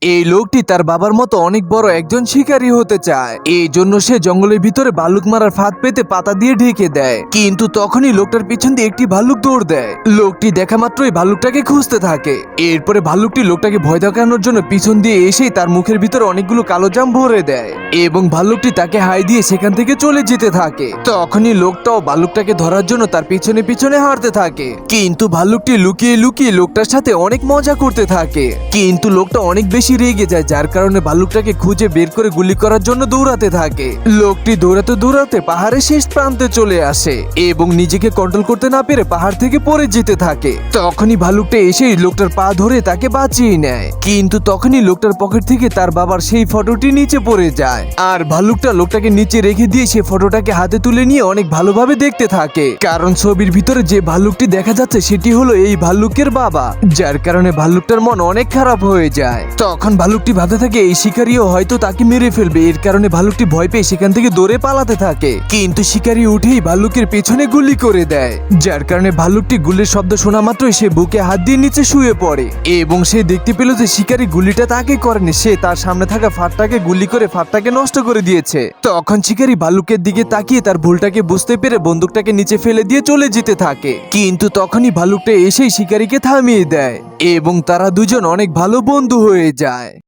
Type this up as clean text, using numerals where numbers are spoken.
এই লোকটি তার বাবার মতো অনেক বড় একজন শিকারী হতে চায়। এই জন্য সে জঙ্গলের ভিতরে ভাল্লুক মারার ফাঁদ পেতে পাতা দিয়ে ঢেকে দেয়। কিন্তু তখনই লোকটার পিছন দিয়ে একটি ভাল্লুক দৌড় দেয়। লোকটি দেখা মাত্রই ভাল্লুকটাকে খুঁজতে থাকে। এরপরে ভাল্লুকটি লোকটাকে ভয় দেখানোর জন্য পিছন দিয়ে এসেই তার মুখের ভিতরে অনেকগুলো কালো জাম ভরে দেয় এবং ভাল্লুকটি তাকে হাই দিয়ে সেখান থেকে চলে যেতে থাকে। তখনই লোকটাও ভাল্লুকটাকে ধরার জন্য তার পিছনে পিছনে হাঁটতে থাকে। কিন্তু ভাল্লুকটি লুকিয়ে লুকিয়ে লোকটার সাথে অনেক মজা করতে থাকে। কিন্তু লোকটা অনেক বেশি রেগে যায়, যার কারণে ভাল্লুকটাকে খুঁজে বের করে গুলি করার জন্য দৌড়াতে থাকে। লোকটি দৌড়াতে দৌড়াতে পাহাড়ের শেষ প্রান্তে চলে আসে এবং নিজেকে কন্ট্রোল করতে না পেরে পাহাড় থেকে পড়ে যেতে থাকে। তখনই ভাল্লুকটা এসে লোকটার পা ধরে তাকে বাঁচিয়ে নেয়। কিন্তু তখনই লোকটার পকেট থেকে তার বাবার সেই ফটোটি নিচে পড়ে যায়। আর ভাল্লুকটা লোকটাকে নিচে রেখে দিয়ে সে ফটোটাকে হাতে তুলে নিয়ে অনেক ভালোভাবে দেখতে থাকে, কারণ ছবির ভিতরে যে ভাল্লুকটি দেখা যাচ্ছে সেটি হলো এই ভাল্লুকের বাবা, যার কারণে ভাল্লুকটার মন অনেক খারাপ হয়ে যায়। তখন ভাল্লুকটি ভাবতে থাকে এই শিকারীও হয়তো তাকে মেরে ফেলবে। এর কারণে ভাল্লুকটি ভয় পেয়ে সেখান থেকে দৌড়ে পালাতে থাকে। কিন্তু শিকারী উঠেই ভাল্লুকের পেছনে গুলি করে দেয়, যার কারণে ভাল্লুকটি গুলির শব্দ শোনা মাত্রই সে বুকে হাত দিয়ে নিচে শুয়ে পড়ে এবং সে দেখতে পেল যে শিকারী গুলিটা তাকে করেনি, সে তার সামনে থাকা ফাঁদটাকে গুলি করে ফাঁদটাকে নষ্ট করে দিয়েছে। তখন শিকারী ভাল্লুকের দিকে তাকিয়ে তার ভুলটাকে বুঝতে পেরে বন্দুকটাকে নিচে ফেলে দিয়ে চলে যেতে থাকে। কিন্তু তখনই ভাল্লুকটা এসেই শিকারীকে থামিয়ে দেয় এবং তারা দুজন অনেক ভালো বন্ধু হয়ে যায়।